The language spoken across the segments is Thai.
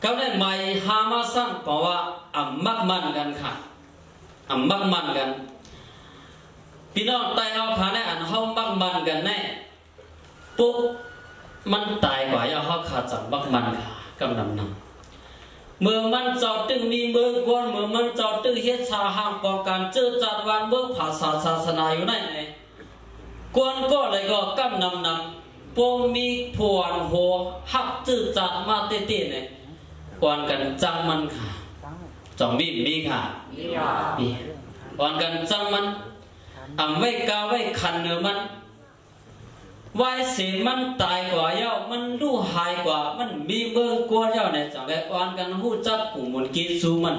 ก็ได้ไม่หามาสั้นเพราะว่ามักมันกันค่ะมักมันกันพี่น้องตายเอาขาแน่อันเขามักมันกันแน่ปุ๊บมันตายกว่าอย่าเขาขาดจากมักมันค่ะกำนำนำเมื่อมันจอดตึงมีเมืองกวนเมื่อมันจอดตึงเฮ็ดชาห่างป้องกันเจอจัดวันเมืองภาษาศาสนาอยู่ไหนกวนก็เลยก็กำนำนำปมมีผวนหัวหักจืดจัดมาเตี้ยเนี่ยกวนกันจังมันค่ะจองมีค่ะมีกวนกันจังมันไว้กาไว้คันเนื้อมันไว้เสียมันตายกว่าเย้ามันรู้หายกว่ามันมีเมืองกวนเย้าเนี่ยจังได้กวนกันหู้จักกลุ่มมันกินซูมัน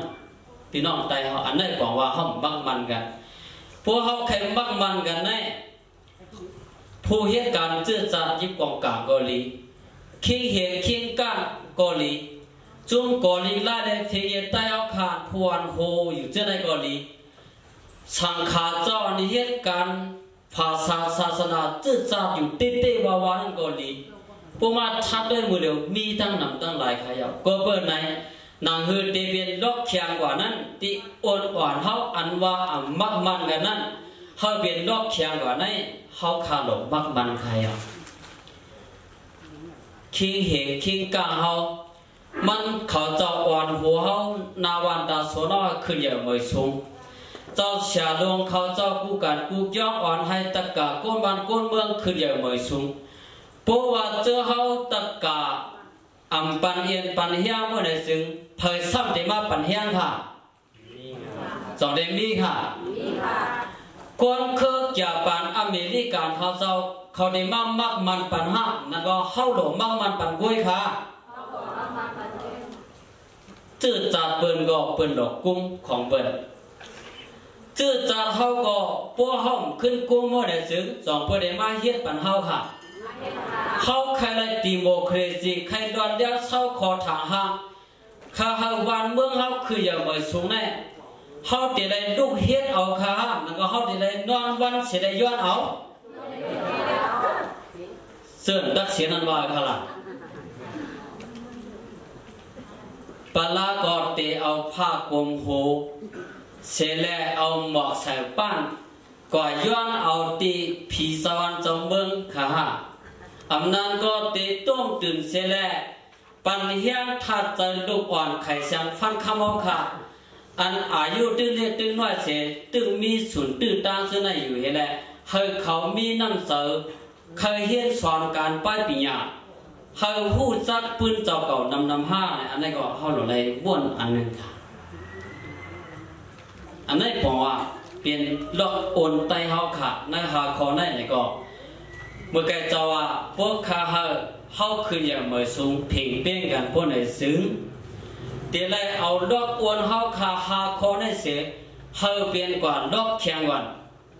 พี่น้องตายเขาอันนั้นบอกว่าเขาบักมันกันพวกเขาแข่งบักมันกันแน่ผู้เหตุการณ์เจือจานยิบกองกลางเกาหลีคิงเหตุคิงก้านเกาหลีจุ่มเกาหลีไล่ในเทียนใต้เอาขาดพวนโฮอยู่เจ้าในเกาหลีสังขาเจ้าในเหตุการณ์ภาษาศาสนาเจือจานอยู่เต้ๆวาวาในเกาหลีพวกมาทัดด้วยมือเดียวมีตั้งนำตั้งหลายขยับก็เปิดไหนนางฮือเตเบียนล็อกแข็งกว่านั้นที่อ่อนอ่อนเขาอันว่ามักมันกันนั้นเขาเปลี่ยนล็อกแข็งกว่านั้นเขาขาหลงมักมันใครอ่ะคิงเหคิงกางเขามันเขาเจ้าอ่อนหัวเขานาวันตาโซนอขึ้นอย่างไม่สูงเจ้าเสียลงเขาเจ้ากู้กันกู้ย่ออ่อนให้ตะกาก้นบ้านก้นเมืองขึ้นอย่างไม่สูงเพราะว่าเจอเขาตะกาปันเอียนปันเฮียเมื่อไหร่ซึ่งเผยซ้ำได้มาปันเฮียงค่ะสองเดมีค่ะคนเคยจะปันอเมริกันเขาเจ้าเขาได้มามักมันปันห้านั่นก็เข้าหลงมักมันปันกุ้ยค่ะจืดจัดเปิ่นก็เปิ่นดอกกุ้งของเปิ่นจืดจัดเขาก็ปัวห้องขึ้นกุ้งเมื่อไหร่ซึ่งสองเปิ่นได้มาเฮ็ดปันเฮาค่ะเขาใครเลยดิโมคราซีใครดอนเดียวเศร้าขอทางห้างข้าหาวันเมืองเขาคืออย่างเหมือนสูงแน่เขาเดี๋ยวได้ลูกเฮ็ดเอาข้าแล้วก็เขาเดี๋ยวได้นอนวันเสียได้ย้อนเอาเสื่อมดักเสียนันว่าข้าละปลากอดเตเอาผ้ากลมโหเสแลเอาหมอกใส่ป้านก่อย้อนเอาตีผีสวรรค์จงเบิ้งข้าอำนาจก็เตะต้มตื่นเสียแลปัญญาทัดใจลูกอ่อนไข่เสียงฟันขมเอาค่ะอันอายุตึงเล็กตึงน้อยเสียตึงมีศูนย์ตึงตาเสนอยู่เห็นแหละเฮยเขามีน้ำเสือเคยเฮียนสอนการป้ายปิญญาเฮยหู้จักปืนเจ้าเก่านำห้าอันนี้ก็เขาหลงในว่นอันนึงค่ะอันนี้บอกว่าเป็นล็อกโอนไตเขาค่ะในหาคอในนี่ก็เมื่อไกลจะว่าพวกข้าเขาคืออย่างเหมือนสูงเพ่งเป้งกันพวกไหนซึ้งเดี๋ยวเลยเอาล็อกอ้วนเขาขาหาคอในเสียเขาเปลี่ยนกว่าล็อกแข็งกว่า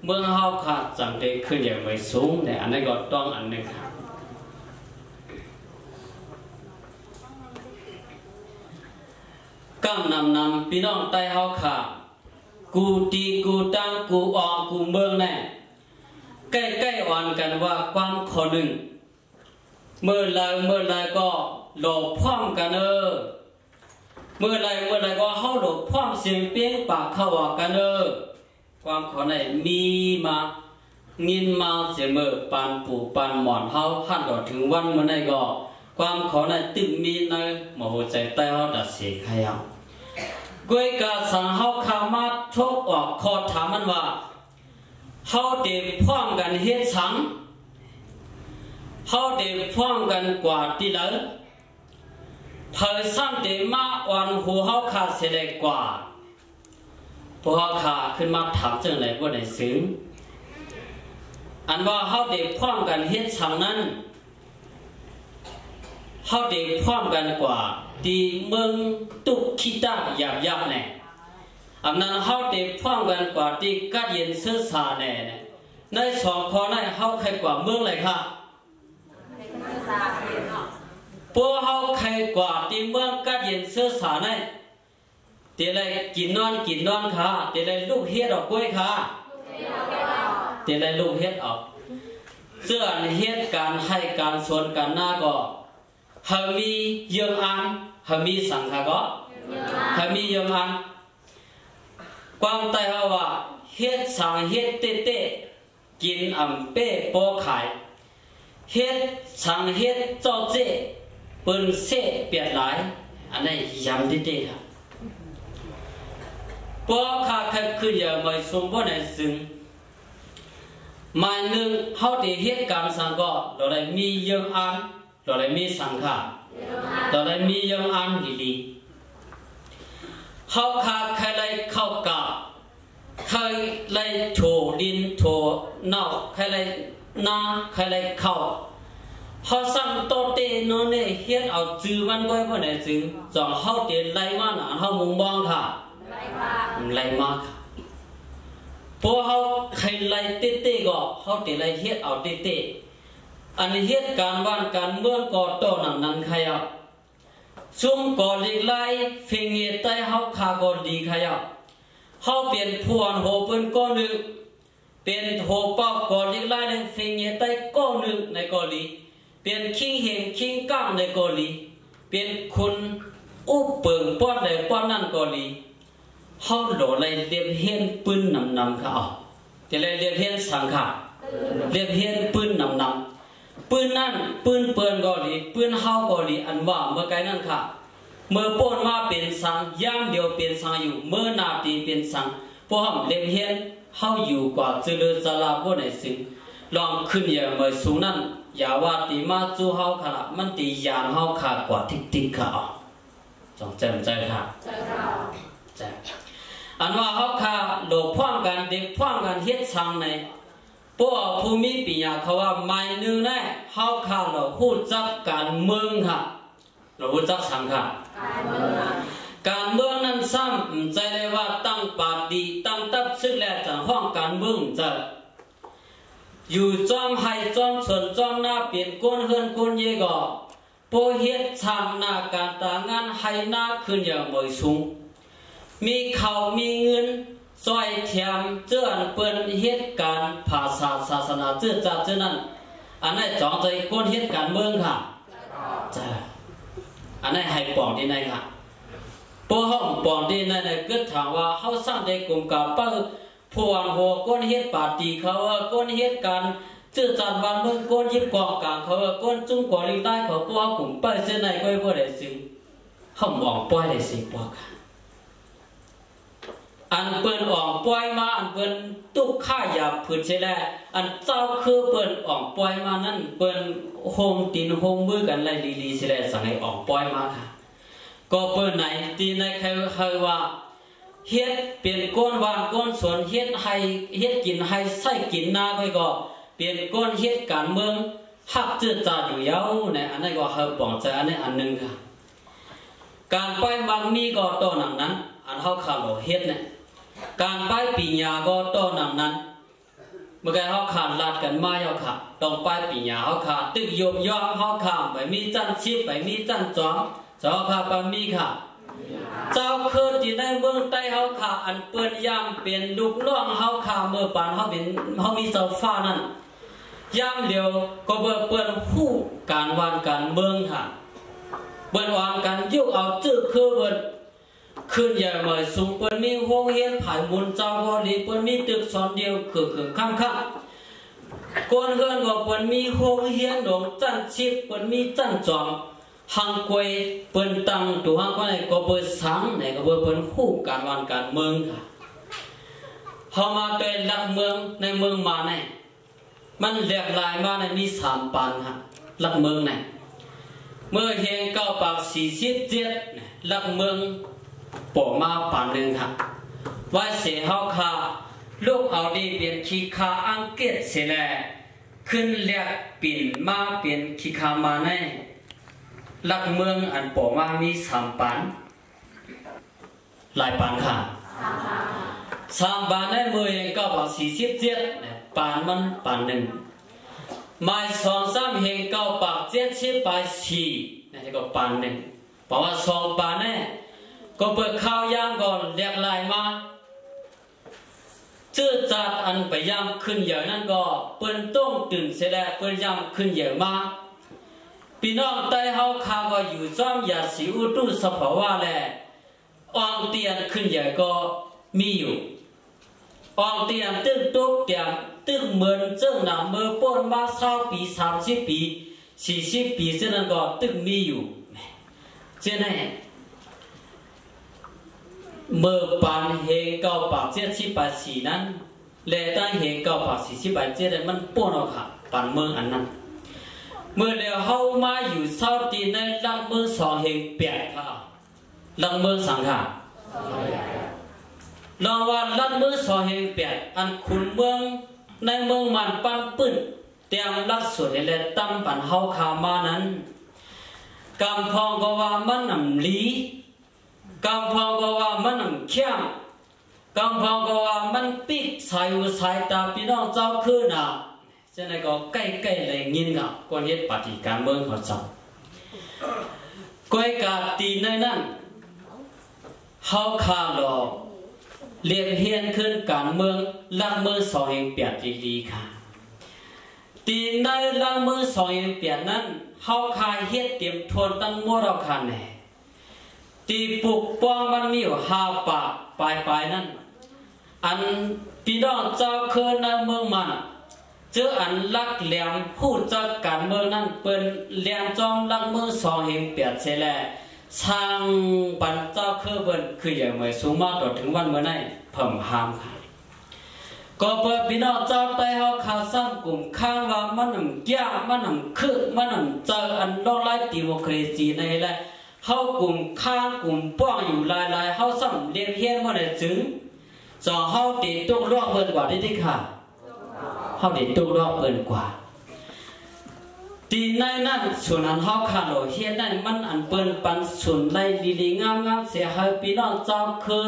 เมื่อเขาขาจังได้คืออย่างเหมือนสูงแต่อันนี้ก็ต้องอันนึงครับกำนำพี่น้องใต้เขาขากูตีกูตั้งกูออกกูเมืองแน่ใกล้ๆอ่อนกันว่าความขอหนึ่งเมื่อไรก็หลบพร้อมกันเมื่อไรก็เข้าหลบพร้อมเสียงเปี้ยงปากเข้าว่ากันความขอไหนมีมางินมาเสียเมื่อปานปู่ปานหมอนเขาหันต่อถึงวันเมื่อไหร่ก็ความขอไหนตึงมีในหมอหัวใจใต้เขาดัดเสียใครเอาก้วยกาสังเขาขามาทบออกคอถามมันว่าเขาเด็กพร้อมกันเฮ็ดสังเขาเด็กพร้อมกันกว่าที่เหลือเผยซ้ำเด็กมาอ่อนหัวเขาขาเสียเลยกว่าพวกเขาขาขึ้นมาถามจังไรว่าไหนซึ้งอันว่าเขาเด็กพร้อมกันเฮ็ดสังนั้นเขาเด็กพร้อมกันกว่าที่เมืองตุกคิตาหยาบเนี่ยอันนั้นเขาเด็กพร้อมกันกว่าที่กัดเย็นเสื้อสาเนี่ยในสองข้อนั้นเขาใครกว่าเมืองเลยค่ะพวกเขาใครกว่าที่เมืองกัดเย็นเสื้อสาเนี่ยเดี๋ยวเลยกินนอนค่ะเดี๋ยวเลยลูกเฮ็ดออกกล้วยค่ะเดี๋ยวเลยลูกเฮ็ดออกเสื้อเฮ็ดการให้การสวนกันหน้าก็เฮามีเยื่ออัน hàm mi sang khá có hàm mi yom an quang tay hao wa hết sang hết tê tê kín bê bó khải hết sang hết cho dễ bưng xe biệt lái anh này dám tê tê hả bó khá khá cứ giờ mời xuống bó này dừng mai nương hao để hết cảm sang có đó là mi yom an đó là mi sang khá đó là mi yom an lì lì hao khá khai lại khao cả khai lại thổ điên thổ nào khai lại na khai lại khao họ sang to tê nó này hết ở chữ văn quay vào này chữ dòng hao để lại mà nó hao mùng bong thà lại mà bố hao khai lại tê tê gọ hao để lại hết ở tê tê anh hết cán văn cán mương có to nặng nặng khai ạ xuống có lịch lại phê nghe tay hao khá có đi khai ạ hao biển phuan hồ bên con nữ biển hồ bao có lịch lại nên phê nghe tay con nữ này có lý biển kinh hiền kinh cam này có lý biển khôn úp bừng bón này bón năn có lý hao đổ lại liệp hiên pưn nằm nằm khá ạ thì lại liệp hiên sáng khá liệp hiên pưn nằm nằm pưn năn pưn pưn có lý pưn hao có lý ăn vả mơ cái năn khá mơ bồn ma biển sang giam điều biển sangอยู่เมื่อนาตีbiển sangพวกहमเลี้ยงเฮียนเขาอยู่กว่าเจริญศาลาพวกไหนสิงลองขึ้นอย่างเมื่อสูงนั้นอย่าว่าตีมาจูเขาขนาดมันตียานเขาขาดกว่าทิกทิกเขาจงใจค่ะใจอันว่าเขาขาโลกพ่วงกันเด็กพ่วงกันเฮ็ดช่างในพวกภูมิปัญญาเขาว่าไม่นึงแน่เขาขาเราพูดจักการเมืองค่ะเราพูดจักสังค่ะการเมืองนั้นซ้ำใจเลยว่าตั้งปาดีตั้งตับซึ่งแล้วจากห้องการเมืองจะอยู่จอมให้จอมส่วนจอมหน้าเปลี่ยนก้นเฮือนก้นเยก็โปเฮ็ดช่างหน้าการตางานให้หน้าขึ้นอย่างบ่อยสูงมีเขามีเงินซอยเทียมเจื้อนเปิ้นเฮ็ดการภาษาศาสนาเจื้อจัดเจื้อนั้นอันนั้นจองใจก้นเฮ็ดการเมืองค่ะจ้าอันนั้นให้ปองที่ไหนค่ะพวกห้องปองที่ไหนก็ถามว่าเขาสร้างในกลุ่มกับป้าพวนหัวก้นเฮ็ดปาตีเขาก้นเฮ็ดการเจื้อจัดวันเมืองก้นยิบกองกลางเขาก้นจุ้งกว่าลิงได้เขาพวกกลุ่มป้าเส้นในก็ไม่ได้สิเขามองป้ายได้สิปอกอันเปิ้นออกป้ายมาอันเปิ้นตุกข้าหยาบผืนใช่แล้วอันเจ้าคือเปิ้นออกป้ายมานั่นเปิ้นโฮมตีนโฮมมือกันไล่ลีๆใช่แล้วสั่งให้ออกป้ายมาค่ะก็เปิ้นไหนตีในใครว่าเฮ็ดเป็นก้นวานก้นสวนเฮ็ดให้เฮ็ดกินให้ใส่กินนาก็เป็นก้นเฮ็ดการเมืองฮักจืดจ่าอยู่ยาวเนี่ยอันนั้นก็เฮาปองใจอันนี้อันนึงค่ะการไปมักมีก็ต่อหนังนั้นอันเฮาข่าวเฮ็ดเนี่ยการไปปีญาก็ต่อหนังนั้นเมื่อกี้เฮาขาดลาดกันมาเฮาค่ะต้องไปปีญาเฮาค่ะตึกยบยอมเฮาค่ะไปมีจันชิบไปมีจันจอมจอค่ะปามีค่ะเจ้าคือที่ในเมืองใต้เฮาขาอันเปิ้นยามเป็นลูกน้องเฮาขาเมื่อปานเฮาเป็นเฮามีเสาฟ้านั่นยามเดียวก็เปิ้นฮู้การวานการเมืองค่ะเปิ้นวานกันยุกเอาจื้อคือเปิ้นขึ้นใหญ่เมื่อสูงเปิ้นมีโรงเรียนผายบุญเจ้าบ่ดีเปิ้นมีตึกสอนเดียวคือข้างๆก้นเฮือนก็เปิ้นมีโรงเรียนดงจันชิบเปิ้นมีจันจอมหังกวยเปิ้นตังตัวหังกวยก็เปิ้นสังเนี่ยก็เปิ้นฮู้การวานการเมืองค่ะเฮามาเป็นหลักเมืองในเมืองมาเนี่ยมันแหลกหลายมาในมี3ปานค่ะหลักเมืองเนี่ยเมื่อเฮง9ปาก47หลักเมืองปอมาปานนึงค่ะว่าเสเฮาค่ะลูกเอาดีเป็นขี้คาอังกฤษเสียแลขึ้นแหลกปิ่นมาเป็นขี้คามาในหลักเมืองอันปอมามี3ปานหลายปานค่ะ3ปานในเมื่อเฮง9ปาก47ปานมันปานนึงหมาย2 3เฮง9ปาก70ปาน4นั่นก็ปานนึงเพราะว่า2ปานเนี่ยก็เปิดข้าวยามก่อนเรียกลายมาจื้อจัดอันไปยามขึ้นเยอะนั่นก็เปิ้นต้องตื่นเสียแล้วเปิ้นยามขึ้นเยอะมาเ พี่น้องใต้เฮาคาก็อยู่จอมอย่าสิอุตุสภาวะแลอองเตียนขึ้นใหญ่ก็มีอยู่อองเตียนตึกตุกเตียนตึกเหมือนเจ้าหน้าเมื่อป้นมา20 ปี30 ปี40 ปีเช่นนั้นก็ตึกมีอยู่เช่นนั้นเมื่อปานเฮงเก้าปากเจ็ดสิบแปดสีนั้นและตั้งเฮงเก้าปาก48 7มันป้นเอาค่ะปานเมืองอันนั้นเมื่อเดียวเฮามาอยู่เศร้าตีในลังเมือง2เฮง8ค่ะลังเมืองสังค่ะลองว่าลังเมือง2เฮง8อันขุนเมืองในเมืองมันปันปื้นเตรียมรักสวยและตั้มปันเฮาขามานั้นกำพองก็ว่ามันนำลีกำพองก็ว่ามันนำเข้มกำพองก็ว่ามันปิดสายหูสายตาพี่น้องเจ้าคืนน่ะฉะนั้นก็ใกล้ๆเลยยินกับคนเฮ็ดปฏิการเมืองเขาจับก้อยกาตีในนั้นเฮาขาหลอกเรียนเฮียนขึ้นการเมืองลังเมือง2เฮง8ดีค่ะตีในลังเมือง2เฮง8นั้นเฮาคายเฮ็ดเตรียมทวนตั้งมัวเราคันแน่ตีปลูกป้องมันมีอยู่5 ปากปลายนั้นอันพี่น้องเจ้าเคยในเมืองมันเจออันลักแหลมพูดจากการเมืองนั้นเปิ้นแหลมจอมลักเมือง2เฮง8เสแลช่างปันเจ้าเคยเบิ่นคืออย่างเหมยสูงมากต่อถึงวันเมื่อไหร่เพิ่มหามค่ะก็เปิดพี่น้องเจ้าใต้เฮาขาซ้ำกลุ่มข้างว่ามันนำยากมันนำคือมันนำเจออันโลกไร้ดิโมคราซีในแหละเฮากลุ่มข้างกลุ่มป้องอยู่หลายๆเฮาซ้ำเรียนเฮียนบ่ได้จึงจอเฮาติดตุกรอบเพิ่นกว่าที่ค่ะเฮาติดตุกรอบเพิ่นกว่าตีในนั้นส่วนอันเฮาขาโลเฮียนนั้นมันอันเปิ้นปันส่วนไล่ลีๆงามๆเสียให้พี่น้องเจ้าคือ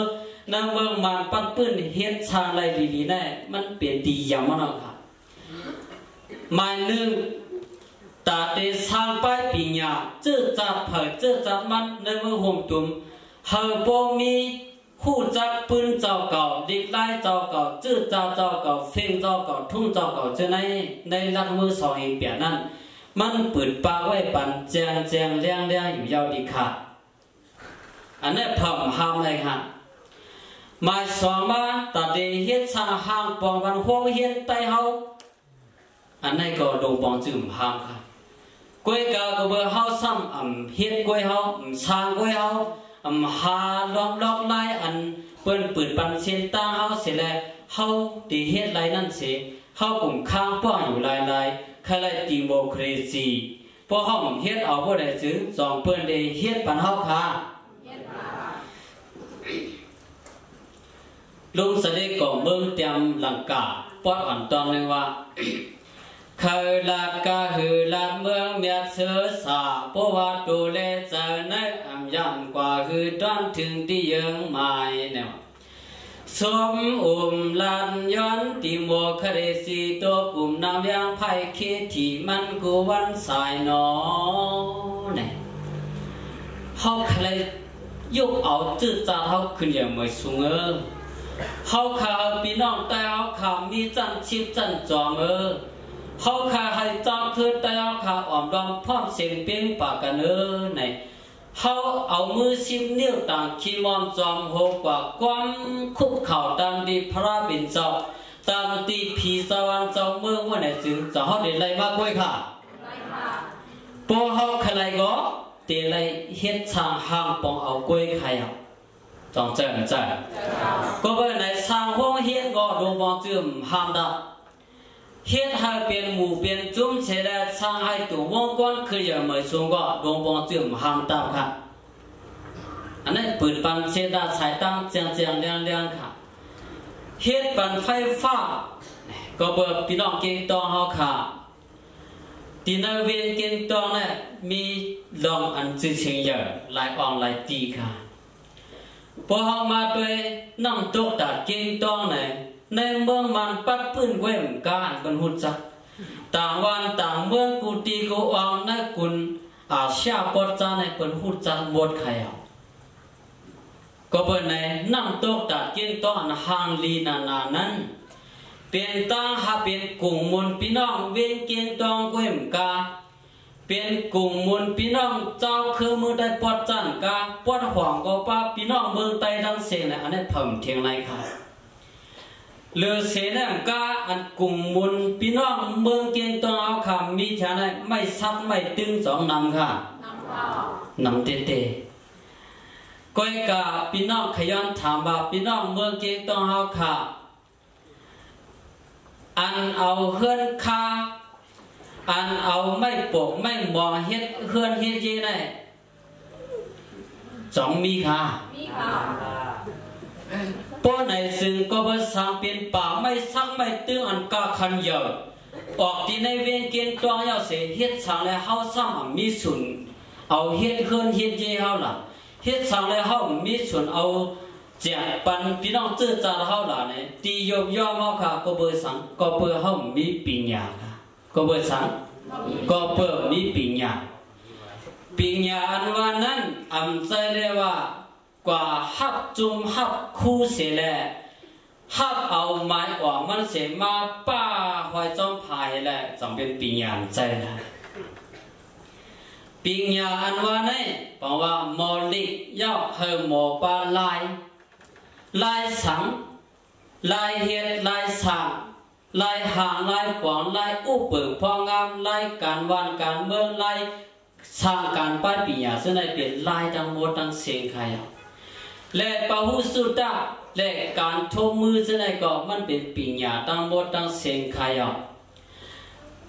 นางเมืองมันปันปื้นเฮ็ดชาไล่ลีๆได้มันเปลี่ยนดีอย่างมันเอาค่ะหมายนึงตาเตสร้างไปปีญาเจอจัดเผยเจอจัดมันในเมืองห่มตุ่มเฮาบ่มีคู่จักปืนเจ้าเก่าเด็กไล่เจ้าเก่าเจอเจ้าเก่าเฟ่งเจ้าเก่าทุ่งเจ้าเก่าเจอในลักมือ2เฮง8นั้นมันเปิดปากไว้ปันแจงเลี้ยงอยู่ยาวดีค่ะอันนี้เพิ่มห้ามเลยค่ะหมายสองมาตัดเฮ็ดชาห่างปองกันห้องเฮ็ดใต้เฮาอันนี้ก็ดงปองจืมห้ามค่ะก้อยกาก็เบอเฮาซ้ำเฮ็ดก้อยเฮาช้างก้อยเฮาหาล็อกไล่อันเปิ้นเปิดปันเส้นตาเฮาเสร็จแล้วเฮาตีเฮ็ดไรนั่นเสิเฮากลุ่มข้างป้องอยู่หลายคล้ายดิโมคราซีพอเฮาเฮ็ดเอาบ่ได้จึงสองเปิ้นได้เฮ็ดปันเฮาค่ะลุงเสด็จก็เมืองเตรียมลังกาปอดอ่อนตองเลยว่าเคยลากาหือลาเมืองเมียเสือสาเพราะว่าดูแลเจอในอ่ำย่ำกว่าหือด้านถึงที่ยังไม่แนวสมลันย้อนติโมคเรซีตัวกลุ่มนำยังไพ่คิดที่มันกูวันสายนอเนี่ยเขาใครยกเอาจืดจาเขาขึ้นอย่างไม่สูงเขาขาพี่น้องแต่เขาขามีจันชิบจันจอมเขาขาให้จอมคือแต่เขาขาอ่อมรอมพร้อมเสียงเปียงปากกันเนี่ยเขาเอามือชิบนิ้วต่างขีมอมจอมหัวกว่าความคุกเข่าตามดีพระบินเจ้าตามตีผีสวรรค์เจ้าเมืองว่าไหนจึงจะเขาเดินไล่มากกว่าค่ะพอเขาใครก็เดินไล่เฮ็ดช่างห่างปองเอากล้วยใครเอาจองใจก็เป็นในสร้างห้องเฮ็ดก็ดวงบองจืมห้ามได้เฮ็ดให้เป็นหมู่เป็นจุ่มเฉลี่ยสร้างให้ตัววงกว้างคืออย่างเหมือนสูงก็ดวงบองจืมห้ามได้ค่ะอันนี้เปิดปันเชดาสายตั้งเจียงเลี้ยงค่ะเฮ็ดปันไฟฟ้าก็เปิดพี่น้องเก่งตองเฮาค่ะตีนเวียนเก่งตองเนี่ยมีลองอันจืดเฉียงเยอะหลายอ่องหลายตีค่ะพอเขามาด้วยน้ำตกตัดเก่งตองเนี่ยในเมืองมันปัดปืนเว้มการเป็นหุ่นจักต่างวันต่างเมืองกูตีกูอ่องในกุนอาเซียปอดจาในเป็นหุ่นจักหมดใครเอาก็เป็นในน้ำตกตัดเก่งตองห่างลีนานั้นเป็นตั้งหาเป็นกลุ่มมวลพี่น้องเวียนเก่งตองเว้มกา เป็นกลุ่มมวลพี่น้องเจ้าคือมือได้ปอดจันกาปอดห่วงก็ป้าพี่น้องเมืองไต้ดังเสียงอันนี้เพิ่มเทียงไรค่ะเลือเสียงกาอันกลุ่มมวลพี่น้องเมืองเกียงตองเอาคำมีชาไหนไม่ซักไม่ตึงสองนำค่ะนำเตะก้อยกาพี่น้องขยันถามว่าพี่น้องเมืองเกียงตองเอาค่ะอันเอาเฮือนคาอันเอาไม่ปกไม่มองเฮ็ดเฮือนเฮ็ดยี่ไหนสองมีค่ะป้อไหนซึ่งก็บ่สร้างเป็นป่าไม่ซักไม่ตื้ออันกาคันเยอะออกที่ในเวียงเกียงตองเอาเสียเฮ็ดสั่งแล้วเฮาซ้ำมีส่วนเอาเฮ็ดเฮือนเฮ็ดยี่เฮาล่ะเฮ็ดสั่งแล้วเฮามีส่วนเอาแจกปันพี่น้องเจอจาเฮาล่ะเนี่ยตียกย่อมเฮาค่ะก็เบอสั่งก็เบอเฮามีปัญญาค่ะก็เบอสั่งก็เปิดมีปัญญาอันว่านั้นอำใจเลยว่ากว่าฮับจุมฮับคู่เสียแลฮับเอาไม้ออกมันเสียมาป้าหอยจอมพายแหละจำเป็นปัญญาใจละปัญญาอันว่านี่บอกว่าโมลิย่อเฮโมปาลายสังลายเฮ็ดลายสังลายห่างลายปอนลายอุปเปิดพองามลายการวันการเมืองลายสร้างการป้ายปีญาซึ่งได้เปลี่ยนลายทั้งหมดทั้งเสียงใครและปะหุสุตะและการทมมือซึ่งได้ก็มันเป็นปีญาทั้งหมดทั้งเสียงใคร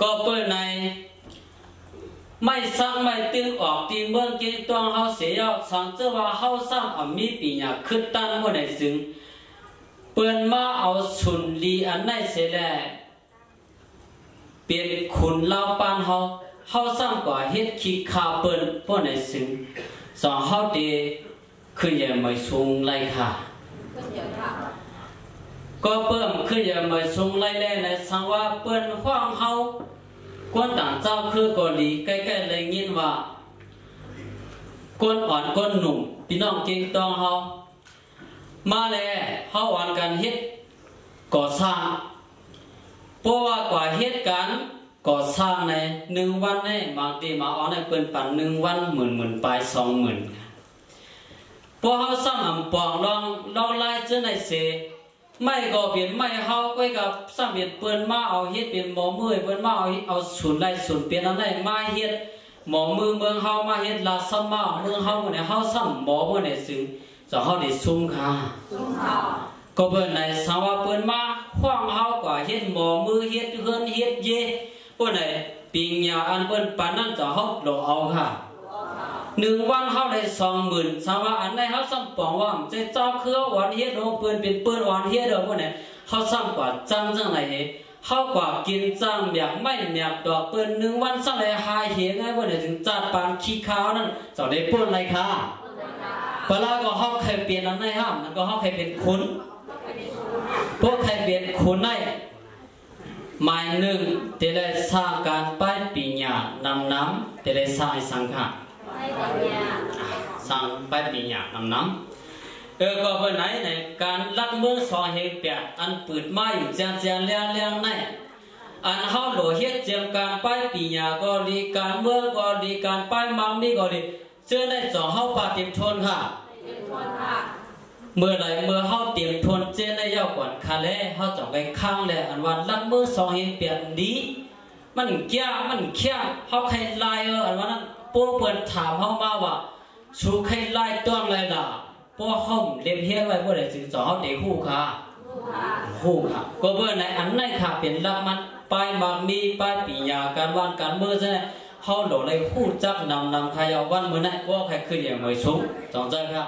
ก็เปิดในไม่สร้างไม่ตึงออกที่เมืองเกียงตองเฮาเสียสังเจว่าเฮาสร้างมีปีญาขึ้นตั้งบ่ได้ซึ่งเปิ้นมาเอาสุนลีอันไหนเสียแล้วเปลี่ยนขุนเล่าปานเฮาสร้างกว่าเฮ็ดขี้ขาเปิ้นบ่ได้ซึ่งสองเฮาเดคืออย่าไม่สูงไล่ค่ะก็เปิ้มคืออย่าไม่สูงไล่แลในสังว่าเปิ้นฟ้องเฮากวนต่างเจ้าคือเกาหลีใกล้ๆเลยยินว่ากวนอ่อนกวนหนุ่มพี่น้องเก่งตองเฮามาแล้วเฮาอ่อนกันเฮ็ดก่อสร้างเพราะว่ากว่าเฮ็ดกันก่อสร้างใน1วันในบางทีมาเอาในเปิ้นปัน1วันหมื่นๆปลาย20,000พอเฮาสร้างอำปองลองลายจังได๋เสไม่ก็เปลี่ยนไม่เฮาไว้กับสร้างเปลี่ยนเปิ้นมาเอาเฮ็ดเป็นหมอมือเปิ้นมาเอาศูนย์ไล่ศูนย์เปลี่ยนอันไหนมาเฮ็ดหมอมือเมืองเฮามาเฮ็ดลาซัมมาเมืองเฮาเนี่ยเฮาซ้ำหมอบ่ได้ซึ่งจะเฮาได้ซุ่มค่ะก็เปิ้นในสาวเปิ้นมาฟ้องเฮากว่าเฮ็ดหมอมือเฮ็ดเฮือนเฮ็ดเยเปิ้นได้ปิงยาอันเปิ้นปานนั้นจะเฮาโลเอาค่ะ1วันเฮาได้20,000สาวอันไหนเฮาซ้ำปองว่าจะเจ้าคืออ่อนเฮ็ดโเปิ้นเป็นเปิ้นอ่อนเฮ็ดเด้อบ่เนี่ยเฮาซ้ำกว่าจังจังไหนเฮากว่ากินจังแบบไม่แบบดอกเปิ้น1วันซ้ำได้หายเหงไงบ่เนี่ยถึงจัดปานขี้ขาวนั่นจะได้เปิ้นไรค่ะเวลาก็เฮาเคยเปลี่ยนอันไหนห้ามนั่นก็เฮาเคยเป็นคุณพวกใครเปลี่ยนคุณได้หมายหนึ่งเตเลสร้างการป้ายปีญานำน้ำเตเลสร้างสังฆะสร้างป้ายปีญานำน้ำก็เป็นไหนในการลักเมืองสองเหตุเปียอันปืดไม้อยู่เจียงเลี้ยงในอันเฮาโหลเฮ็ดเจียมการป้ายปีญาก็ดีการเมืองก็ดีการป้ายมังนี่ก็ดีเชื่อได้จ่อเฮาปาเตรียมทนค่ะเมื่อไรเมื่อเฮาเตรียมทนเจนได้ยาวกว่าคาแลเฮาจ่อไปข้างแลอันวันลักเมืองสองเหตุเปียนี้มันเกี้ยมันเขี้ยเฮาใครลายอันว่านั้นปู่เปิ้นถามเฮามาว่าชูใครลายต้นไรล่ะพวกเขาเรียนเฮียนไว้พวกเด็กสิสอนเขาเด็กคู่ค่ะก็เบอร์ไหนอันไหนค่ะเป็นลักมันไปมักมีไปปีญาการวันการเมื่อใช่ไหมเขาโดดเลยคู่จักนำขยาวันเมื่อไหร่พวกใครขึ้นอย่างไม่สูงสองใจค่ะ